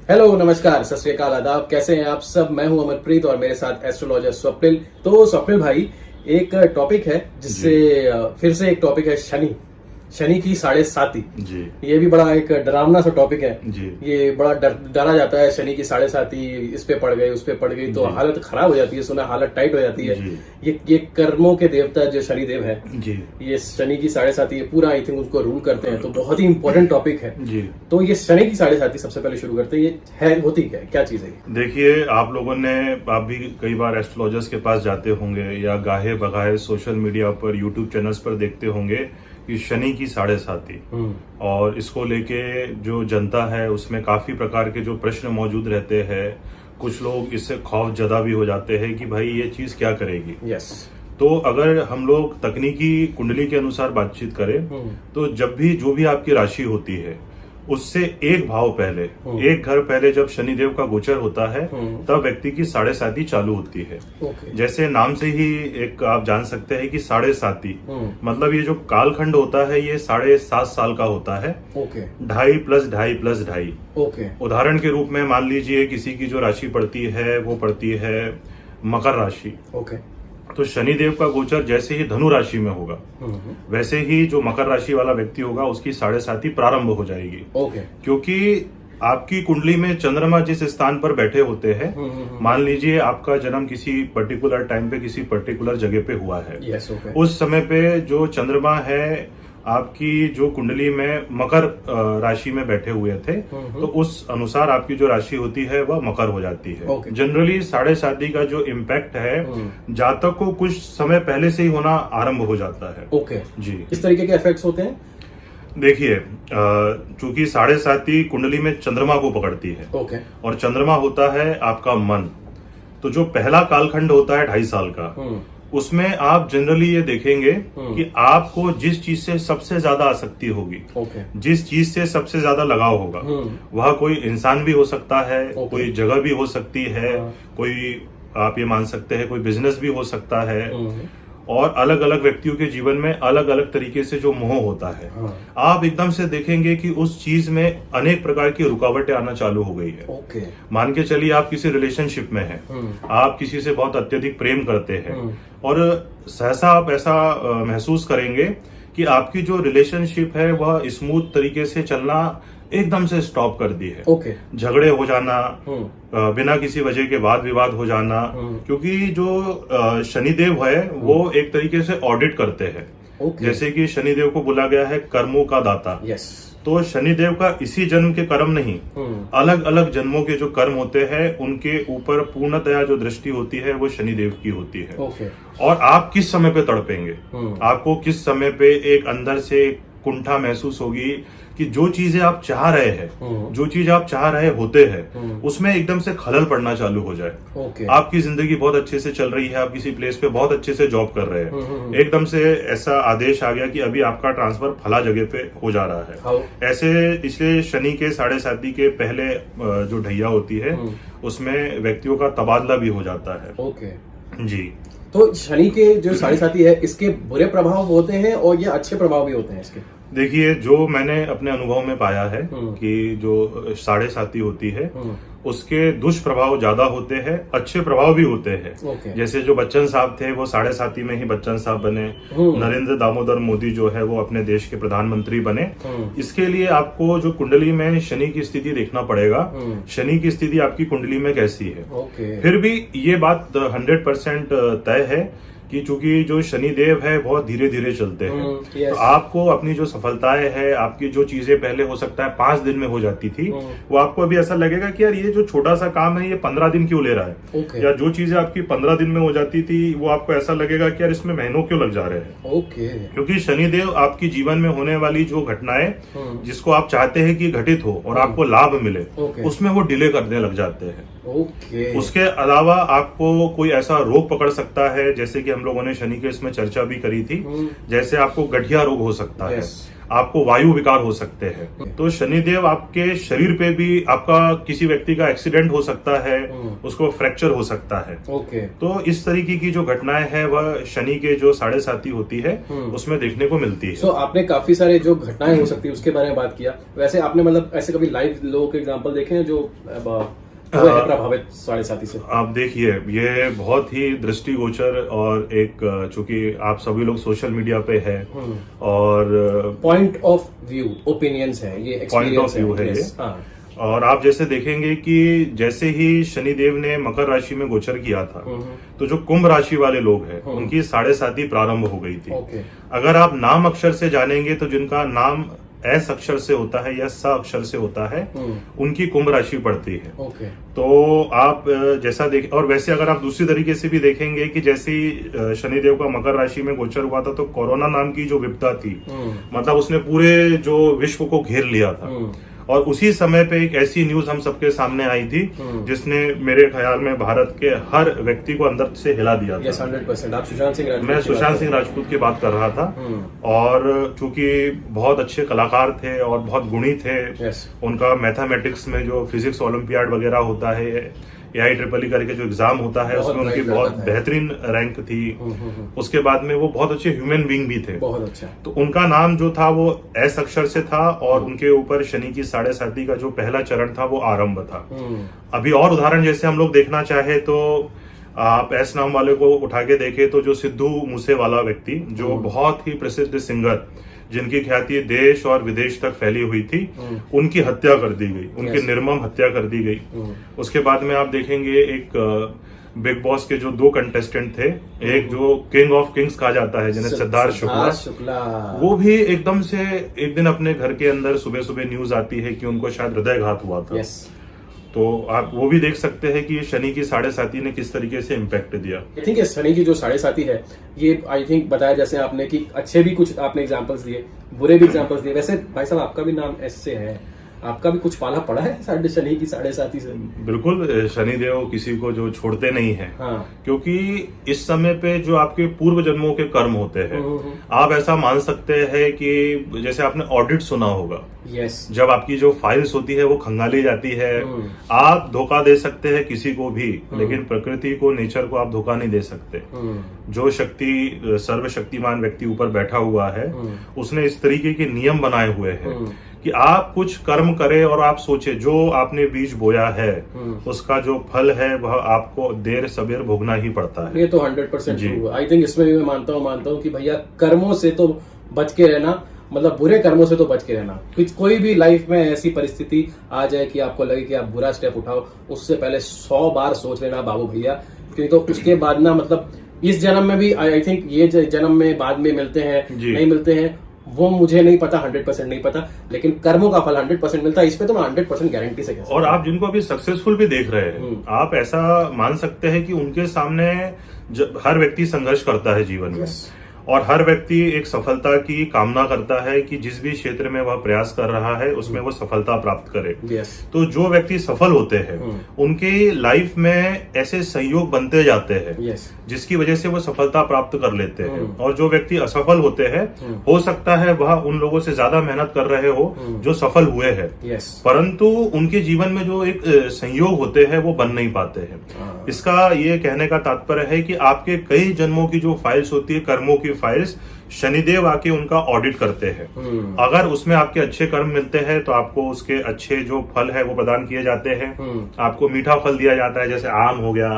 Hello, नमस्कार, सत श्री अकाल, आदाब। कैसे हैं आप सब? मैं हूं अमरप्रीत और मेरे साथ एस्ट्रोलॉजर स्वप्निल। तो स्वप्निल भाई, एक टॉपिक है जिससे फिर से एक टॉपिक है शनि की 7.5 जी। ये भी बड़ा एक डरावना सा टॉपिक है जी। ये बड़ा डरा जाता है। शनि की 7.5 इस पे पड़ गई, उस पे पड़ गई तो हालत खराब हो जाती है, सुना हालत टाइट हो जाती है। ये कर्मों के देवता जो शनि देव है जी, ये शनि की 7.5 ये पूरा आई थिंक उसको रूल करते हैं, तो बहुत ही इंपॉर्टेंट टॉपिक है जी। तो ये शनि की 7.5 सबसे पहले शुरू करते हैं। ये है होती क्या चीज है? देखिए, आप लोगों ने आप भी कई बार एस्ट्रोलॉजर्स के पास जाते होंगे या गाहे बगाहे सोशल मीडिया पर यूट्यूब चैनल्स पर देखते होंगे कि शनि की 7.5 और इसको लेके जो जनता है उसमें काफी प्रकार के जो प्रश्न मौजूद रहते हैं। कुछ लोग इससे खौफ जदा भी हो जाते हैं कि भाई ये चीज क्या करेगी। यस। तो अगर हम लोग तकनीकी कुंडली के अनुसार बातचीत करें तो जब भी जो भी आपकी राशि होती है उससे एक भाव पहले, एक घर पहले जब शनिदेव का गोचर होता है तब व्यक्ति की 7.5 चालू होती है। जैसे नाम से ही एक आप जान सकते हैं कि 7.5 मतलब ये जो कालखंड होता है ये 7.5 साल का होता है। 2.5 + 2.5 + 2.5। उदाहरण के रूप में मान लीजिए किसी की जो राशि पड़ती है वो पड़ती है मकर राशि। तो शनिदेव का गोचर जैसे ही धनु राशि में होगा वैसे ही जो मकर राशि वाला व्यक्ति होगा उसकी 7.5 प्रारंभ हो जाएगी। क्योंकि आपकी कुंडली में चंद्रमा जिस स्थान पर बैठे होते हैं, मान लीजिए आपका जन्म किसी पर्टिकुलर टाइम पे किसी पर्टिकुलर जगह पे हुआ है। उस समय पे जो चंद्रमा है आपकी जो कुंडली में मकर राशि में बैठे हुए थे तो उस अनुसार आपकी जो राशि होती है वह मकर हो जाती है। जनरली 7.5 का जो इम्पैक्ट है जातक को कुछ समय पहले से ही होना आरंभ हो जाता है। जी। इस तरीके के इफेक्ट्स होते हैं। देखिए, चूंकि 7.5 कुंडली में चंद्रमा को पकड़ती है और चंद्रमा होता है आपका मन, तो जो पहला कालखंड होता है 2.5 साल का उसमें आप जनरली ये देखेंगे कि आपको जिस चीज से सबसे ज्यादा आसक्ति होगी, जिस चीज से सबसे ज्यादा लगाव होगा वह कोई इंसान भी हो सकता है, कोई जगह भी हो सकती है, कोई आप ये मान सकते हैं कोई बिजनेस भी हो सकता है, और अलग अलग व्यक्तियों के जीवन में अलग अलग तरीके से जो मोह होता है आप एकदम से देखेंगे कि उस चीज में अनेक प्रकार की रुकावटें आना चालू हो गई है। मान के चलिए आप किसी रिलेशनशिप में हैं, आप किसी से बहुत अत्यधिक प्रेम करते हैं और सहसा आप ऐसा महसूस करेंगे कि आपकी जो रिलेशनशिप है वह स्मूथ तरीके से चलना एकदम से स्टॉप कर दी है। झगड़े हो जाना, बिना किसी वजह के वाद विवाद हो जाना, क्योंकि जो शनिदेव है वो एक तरीके से ऑडिट करते हैं। जैसे कि शनिदेव को बोला गया है कर्मों का दाता। तो शनिदेव का इसी जन्म के कर्म नहीं, अलग अलग जन्मों के जो कर्म होते हैं उनके ऊपर पूर्णतया जो दृष्टि होती है वो शनिदेव की होती है। और आप किस समय पे तड़पेंगे, आपको किस समय पे एक अंदर से कुंठा महसूस होगी कि जो चीजें आप चाह रहे हैं, जो चीज आप चाह रहे होते हैं उसमें एकदम से खलल पड़ना चालू हो जाए। आपकी जिंदगी बहुत अच्छे से चल रही है, आप किसी प्लेस पे बहुत अच्छे से जॉब कर रहे हैं, एकदम से ऐसा आदेश आ गया कि अभी आपका ट्रांसफर फला जगह पे हो जा रहा है। ऐसे इसलिए शनि के 7.5 के पहले जो ढैया होती है उसमें व्यक्तियों का तबादला भी हो जाता है। जी। तो शनि के जो 7.5 है इसके बुरे प्रभाव होते हैं और ये अच्छे प्रभाव भी होते हैं इसके? देखिए, जो मैंने अपने अनुभव में पाया है कि जो 7.5 होती है उसके दुष्प्रभाव ज्यादा होते हैं, अच्छे प्रभाव भी होते हैं। जैसे जो बच्चन साहब थे वो 7.5 में ही बच्चन साहब बने। नरेंद्र दामोदर मोदी जो है वो अपने देश के प्रधानमंत्री बने। इसके लिए आपको जो कुंडली में शनि की स्थिति देखना पड़ेगा, शनि की स्थिति आपकी कुंडली में कैसी है। फिर भी ये बात 100% तय है कि चूंकि जो शनिदेव है बहुत धीरे धीरे चलते हैं। तो आपको अपनी जो सफलताएं है, आपकी जो चीजें पहले हो सकता है 5 दिन में हो जाती थी, वो आपको अभी ऐसा लगेगा कि यार ये जो छोटा सा काम है ये 15 दिन क्यों ले रहा है। या जो चीजें आपकी 15 दिन में हो जाती थी वो आपको ऐसा लगेगा कि यार इसमें महीनों क्यों लग जा रहे हैं। क्योंकि शनिदेव आपकी जीवन में होने वाली जो घटनाएं जिसको आप चाहते हैं कि घटित हो और आपको लाभ मिले उसमें वो डिले करने लग जाते हैं। उसके अलावा आपको कोई ऐसा रोग पकड़ सकता है, जैसे कि हम लोगों ने शनि के इसमें चर्चा भी करी थी, जैसे आपको गठिया रोग हो सकता है, आपको वायु विकार हो सकते हैं। तो शनिदेव आपके शरीर पे भी, आपका किसी व्यक्ति का एक्सीडेंट हो सकता है, उसको फ्रैक्चर हो सकता है। तो इस तरीके की जो घटनाएं हैं वह शनि के जो 7.5 होती है उसमें देखने को मिलती है। आपने काफी सारे जो घटनाएं हो सकती है उसके बारे में बात किया। वैसे आपने मतलब ऐसे कभी लाइव लोगों के एग्जाम्पल देखे हैं जो प्रभावित 7.5 से? आप देखिए, ये बहुत ही दृष्टिगोचर और एक, चूंकि आप सभी लोग सोशल मीडिया पे है और पॉइंट ऑफ व्यू, ओपिनियंस है, ये पॉइंट ऑफ व्यू है ये। और आप जैसे देखेंगे कि जैसे ही शनिदेव ने मकर राशि में गोचर किया था, तो जो कुंभ राशि वाले लोग हैं उनकी 7.5 प्रारंभ हो गई थी। अगर आप नाम अक्षर से जानेंगे तो जिनका नाम एस अक्षर से होता है या स अक्षर से होता है, उनकी कुंभ राशि पड़ती है। तो आप जैसा देख, और वैसे अगर आप दूसरी तरीके से भी देखेंगे कि जैसे ही शनिदेव का मकर राशि में गोचर हुआ था, तो कोरोना नाम की जो विपदा थी, मतलब उसने पूरे जो विश्व को घेर लिया था। और उसी समय पे एक ऐसी न्यूज हम सबके सामने आई थी जिसने मेरे ख्याल में भारत के हर व्यक्ति को अंदर से हिला दिया था। 100%। आप सुशांत सिंह राजपूत? मैं सुशांत सिंह राजपूत की बात कर रहा था। और चूंकि बहुत अच्छे कलाकार थे और बहुत गुणी थे, उनका मैथमेटिक्स में जो फिजिक्स ओलंपियाड वगैरह होता है, AIEEE करके जो एग्जाम होता है, उसमें उनकी बहुत बेहतरीन रैंक थी। उसके बाद में वो बहुत अच्छे ह्यूमन बीइंग भी थे। बहुत अच्छा। तो उनका नाम जो था वो एस अक्षर से था और उनके ऊपर शनि की 7.5 का जो पहला चरण था वो आरंभ था। अभी और उदाहरण जैसे हम लोग देखना चाहे तो आप एस नाम वाले को उठा के देखे तो जो सिद्धू मूसे वाला व्यक्ति, जो बहुत ही प्रसिद्ध सिंगर, जिनकी ख्याति देश और विदेश तक फैली हुई थी, उनकी हत्या कर दी गई, उनकी निर्मम हत्या कर दी गई। उसके बाद में आप देखेंगे एक बिग बॉस के जो 2 कंटेस्टेंट थे, एक जो किंग ऑफ किंग्स कहा जाता है जिन्हें सिद्धार्थ शुक्ला, वो भी एकदम से एक दिन अपने घर के अंदर सुबह सुबह न्यूज आती है कि उनको शायद हृदयघात हुआ था। तो आप वो भी देख सकते हैं कि शनि की 7.5 ने किस तरीके से इम्पैक्ट दिया। आई थिंक शनि की जो 7.5 है, ये आई थिंक बताया जैसे आपने कि अच्छे भी कुछ आपने एग्जांपल्स दिए, बुरे भी एग्जांपल्स दिए। वैसे भाई साहब आपका भी नाम एस से है, आपका भी कुछ पाला पड़ा है शनि की 7.5 से? बिल्कुल, शनिदेव किसी को जो छोड़ते नहीं है। क्योंकि इस समय पे जो आपके पूर्व जन्मों के कर्म होते हैं, आप ऐसा मान सकते हैं कि जैसे आपने ऑडिट सुना होगा, जब आपकी जो फाइल्स होती है वो खंगाली जाती है, आप धोखा दे सकते हैं किसी को भी, लेकिन प्रकृति को, नेचर को आप धोखा नहीं दे सकते। जो शक्ति, सर्वशक्तिमान व्यक्ति ऊपर बैठा हुआ है, उसने इस तरीके के नियम बनाए हुए हैं कि आप कुछ कर्म करें और आप सोचे जो आपने बीज बोया है उसका जो फल है वह आपको देर सबेर भोगना ही पड़ता है। ये तो 100% ट्रू है। आई थिंक इसमें भी मैं मानता हूँ कि भैया कर्मों से तो बच के रहना, मतलब बुरे कर्मों से तो बच के रहना। कोई भी लाइफ में ऐसी परिस्थिति आ जाए कि आपको लगे कि आप बुरा स्टेप उठाओ, उससे पहले 100 बार सोच लेना बाबू भैया, क्योंकि तो उसके बाद ना, मतलब इस जन्म में भी आई थिंक ये जन्म में बाद में मिलते हैं नहीं मिलते हैं वो मुझे नहीं पता, 100% नहीं पता, लेकिन कर्मों का फल 100% मिलता है। इस पे तो मैं 100% गारंटी से कह सकता हूं। और आप जिनको अभी सक्सेसफुल भी देख रहे हैं, आप ऐसा मान सकते हैं कि उनके सामने हर व्यक्ति संघर्ष करता है जीवन में, और हर व्यक्ति एक सफलता की कामना करता है कि जिस भी क्षेत्र में वह प्रयास कर रहा है उसमें वो सफलता प्राप्त करे। तो जो व्यक्ति सफल होते हैं उनके लाइफ में ऐसे संयोग बनते जाते हैं जिसकी वजह से वो सफलता प्राप्त कर लेते हैं। और जो व्यक्ति असफल होते हैं, हो सकता है वह उन लोगों से ज्यादा मेहनत कर रहे हो जो सफल हुए हैं, परंतु उनके जीवन में जो एक संयोग होते हैं वो बन नहीं पाते हैं। इसका ये कहने का तात्पर्य है कि आपके कई जन्मों की जो फाइल्स होती है, कर्मों की फाइल्स, शनिदेव आके उनका ऑडिट करते हैं। अगर उसमें आपके अच्छे कर्म मिलते हैं तो आपको उसके अच्छे जो फल है वो प्रदान किए जाते हैं। आपको मीठा फल दिया जाता है, जैसे आम हो गया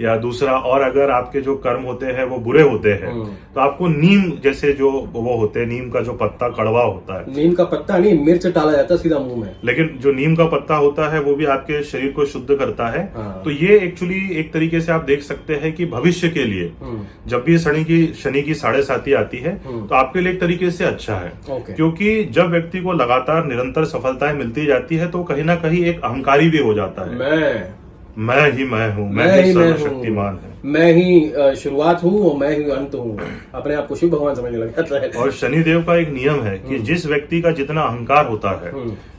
या दूसरा। और अगर आपके जो कर्म होते हैं वो बुरे होते हैं तो आपको नीम जैसे जो वो होते हैं, नीम का जो पत्ता कड़वा होता है, नीम का पत्ता नहीं, मिर्च डाला जाता है सीधा मुंह में, लेकिन जो नीम का पत्ता होता है वो भी आपके शरीर को शुद्ध करता है। तो ये एक्चुअली एक तरीके से आप देख सकते हैं कि भविष्य के लिए जब भी शनि की 7.5 आती है तो आपके लिए एक तरीके से अच्छा है। क्योंकि जब व्यक्ति को लगातार निरंतर सफलताएं मिलती जाती है तो कहीं ना कहीं एक अहंकारी भी हो जाता है। मैं ही मैं हूँ, मैं ही सर्वशक्तिमान है, मैं ही शुरुआत हूँ और मैं ही अंत हूँ, अपने आप को शिव भगवान समझने लग जाता है। और शनिदेव का एक नियम है कि जिस व्यक्ति का जितना अहंकार होता है,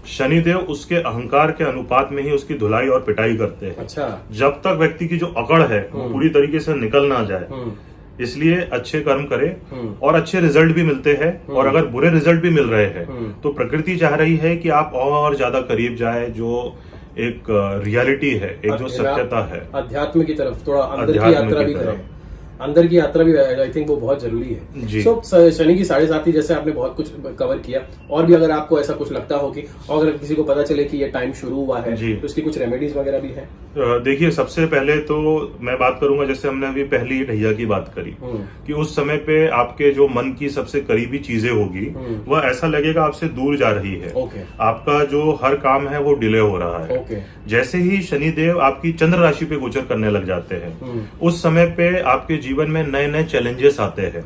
शनिदेव उसके अहंकार के अनुपात में ही उसकी धुलाई और पिटाई करते हैं। अच्छा। जब तक व्यक्ति की जो अकड़ है वो पूरी तरीके से निकल ना जाए, इसलिए अच्छे कर्म करें और अच्छे रिजल्ट भी मिलते हैं। और अगर बुरे रिजल्ट भी मिल रहे हैं तो प्रकृति चाह रही है कि आप और ज्यादा करीब जाए, जो एक रियलिटी है, एक जो सत्यता है, अध्यात्म की तरफ थोड़ा अंदर की यात्रा भी करें। अंदर की यात्रा भी आई थिंक वो बहुत जरूरी है। सो शनि की 7.5 जैसे आपने बहुत कुछ कवर किया, और भी अगर आपको ऐसा कुछ लगता हो कि अगर किसी को पता चले कि ये टाइम शुरू हुआ है तो उसकी कुछ रेमेडीज वगैरह भी है? देखिए, सबसे पहले तो मैं बात करूंगा, जैसे हमने अभी पहली ढैया की बात करी कि उस समय पे आपके जो मन की सबसे करीबी चीजें होगी वह ऐसा लगेगा आपसे दूर जा रही है। आपका जो हर काम है वो डिले हो रहा है। जैसे ही शनिदेव आपकी चंद्र राशि पे गोचर करने लग जाते हैं उस समय पे आपके जीवन में नए नए चैलेंजेस आते हैं।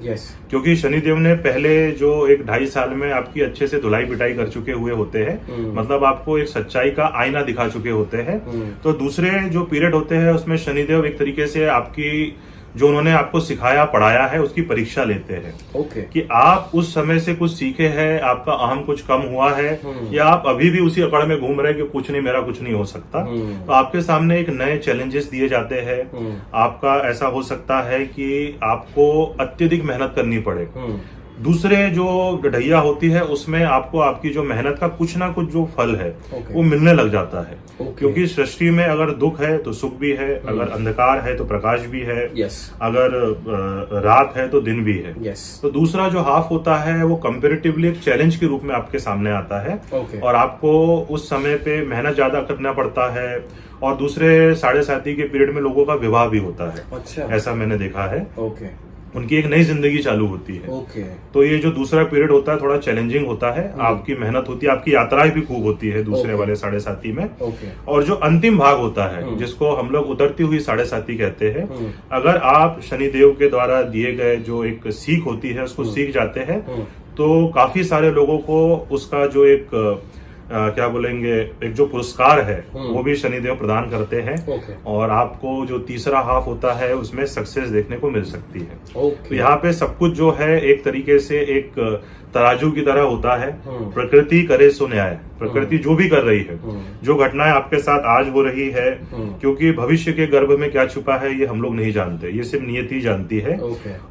क्योंकि शनिदेव ने पहले जो 1-2.5 साल में आपकी अच्छे से धुलाई पिटाई कर चुके हुए होते हैं, मतलब आपको एक सच्चाई का आईना दिखा चुके होते हैं। तो दूसरे जो पीरियड होते हैं उसमें शनिदेव एक तरीके से आपकी जो उन्होंने आपको सिखाया पढ़ाया है उसकी परीक्षा लेते हैं कि आप उस समय से कुछ सीखे हैं, आपका अहम कुछ कम हुआ है, या आप अभी भी उसी अकड़ में घूम रहे हैं कि कुछ नहीं, मेरा कुछ नहीं हो सकता। तो आपके सामने एक नए चैलेंजेस दिए जाते हैं। आपका ऐसा हो सकता है कि आपको अत्यधिक मेहनत करनी पड़े। दूसरे जो ढैया होती है उसमें आपको आपकी जो मेहनत का कुछ ना कुछ जो फल है वो मिलने लग जाता है। क्योंकि सृष्टि में अगर दुख है तो सुख भी है, अगर अंधकार है तो प्रकाश भी है, अगर रात है तो दिन भी है। तो दूसरा जो हाफ होता है वो कंपैरेटिवली एक चैलेंज के रूप में आपके सामने आता है और आपको उस समय पे मेहनत ज्यादा करना पड़ता है। और दूसरे 7.5 के पीरियड में लोगों का विवाह भी होता है। अच्छा। ऐसा मैंने देखा है। उनकी एक नई जिंदगी चालू होती है। तो ये जो दूसरा पीरियड होता है थोड़ा चैलेंजिंग होता है। आपकी मेहनत होती है, आपकी यात्राएं भी खूब होती है दूसरे वाले 7.5 में। और जो अंतिम भाग होता है जिसको हम लोग उतरती हुई 7.5 कहते हैं, अगर आप शनिदेव के द्वारा दिए गए जो एक सीख होती है उसको सीख जाते हैं तो काफी सारे लोगों को उसका जो एक क्या बोलेंगे, एक जो पुरस्कार है वो भी शनिदेव प्रदान करते हैं। और आपको जो तीसरा हाफ होता है उसमें सक्सेस देखने को मिल सकती है। तो यहाँ पे सब कुछ जो है एक तरीके से एक तराजू की तरह होता है। प्रकृति करे सो न्याय। प्रकृति जो भी कर रही है, जो घटनाएं आपके साथ आज हो रही है, क्योंकि भविष्य के गर्भ में क्या छुपा है ये हम लोग नहीं जानते, ये सिर्फ नियति जानती है।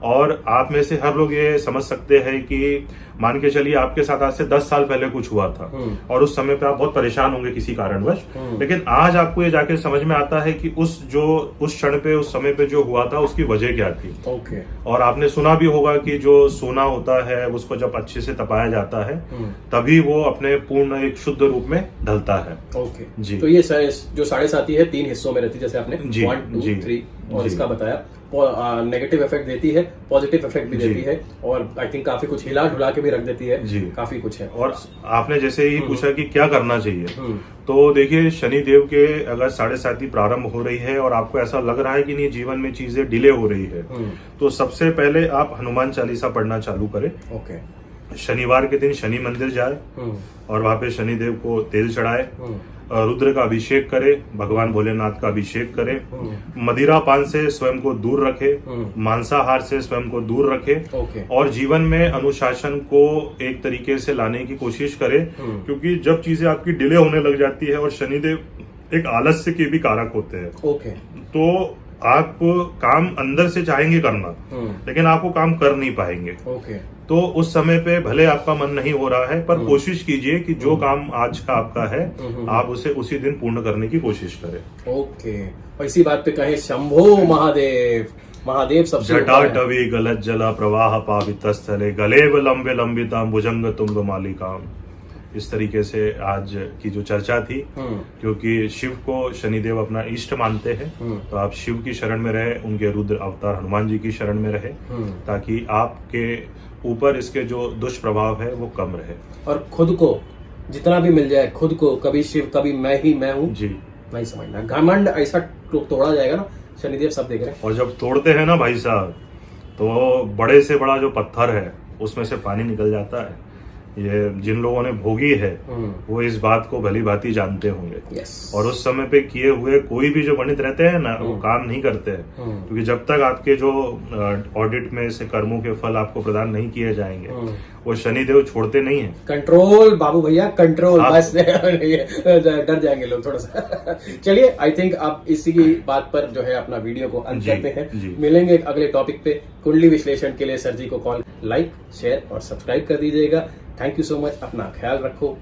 और आप में से हर लोग ये समझ सकते हैं कि मान के चलिए आपके साथ आज से 10 साल पहले कुछ हुआ था और उस समय पे आप बहुत परेशान होंगे किसी कारणवश, लेकिन आज आपको ये जाके समझ में आता है कि उस क्षण पे उस समय पे जो हुआ था उसकी वजह क्या थी। और आपने सुना भी होगा कि जो सोना होता है उसको जब अच्छे से तपाया जाता है तभी वो अपने पूर्ण एक शुद्ध रूप में ढलता है। जी। तो ये जो 7.5 है 3 हिस्सों में रहती है, जैसे आपने 1, 2, 3 और इसका बताया। नेगेटिव इफेक्ट देती है, पॉजिटिव इफेक्ट भी देती है, और आई थिंक काफी कुछ हिला ढुला के भी रख देती है। जी। काफी कुछ है। और आपने जैसे ही पूछा कि क्या करना चाहिए, तो देखिए शनिदेव के अगर 7.5 प्रारंभ हो रही है और आपको ऐसा लग रहा है कि नहीं जीवन में चीजें डिले हो रही है, तो सबसे पहले आप हनुमान चालीसा पढ़ना चालू करें। शनिवार के दिन शनि मंदिर जाए और वहां पे शनिदेव को तेल चढ़ाए, रुद्र का अभिषेक करे, भगवान भोलेनाथ का अभिषेक करे, मदिरा पान से स्वयं को दूर रखे, मांसाहार से स्वयं को दूर रखे, और जीवन में अनुशासन को एक तरीके से लाने की कोशिश करे। क्योंकि जब चीजें आपकी डिले होने लग जाती है, और शनिदेव एक आलस्य के भी कारक होते हैं, तो आप काम अंदर से चाहेंगे करना लेकिन आप वो काम कर नहीं पाएंगे। तो उस समय पे भले आपका मन नहीं हो रहा है पर कोशिश कीजिए कि जो काम आज का आपका है आप उसे उसी दिन पूर्ण करने की कोशिश करें। और इसी बात पे कहे शंभो महादेव। महादेव सबसे जटाटवी गलत जला प्रवाह पावित स्थले गलेव लंबे लंबिताम भुजंग तुंग मालिकाम। इस तरीके से आज की जो चर्चा थी, क्योंकि शिव को शनिदेव अपना इष्ट मानते हैं, तो आप शिव की शरण में रहे, उनके रुद्र अवतार हनुमान जी की शरण में रहे, ताकि आपके ऊपर इसके जो दुष्प्रभाव है वो कम रहे। और खुद को जितना भी मिल जाए, खुद को कभी शिव कभी मैं हूँ जी नहीं समझना। घमंड ऐसा तोड़ा जाएगा ना, शनिदेव सब देख रहे हैं। और जब तोड़ते हैं ना भाई साहब, तो बड़े से बड़ा जो पत्थर है उसमें से पानी निकल जाता है। ये जिन लोगों ने भोगी है वो इस बात को भली भांति जानते होंगे। और उस समय पे किए हुए कोई भी जो पंडित रहते हैं ना, वो काम नहीं करते हैं, क्योंकि जब तक आपके जो ऑडिट में से कर्मों के फल आपको प्रदान नहीं किए जाएंगे, वो शनिदेव छोड़ते नहीं है। कंट्रोल बाबू भैया, कंट्रोल। बस डर जाएंगे लोग थोड़ा सा। चलिए, आई थिंक आप इसी की बात पर जो है अपना वीडियो को अंत करते हैं। मिलेंगे एक अगले टॉपिक पे। कुंडली विश्लेषण के लिए सर जी को कॉल, लाइक, शेयर और सब्सक्राइब कर दीजिएगा। Thank you so much. अपना ख्याल रखो।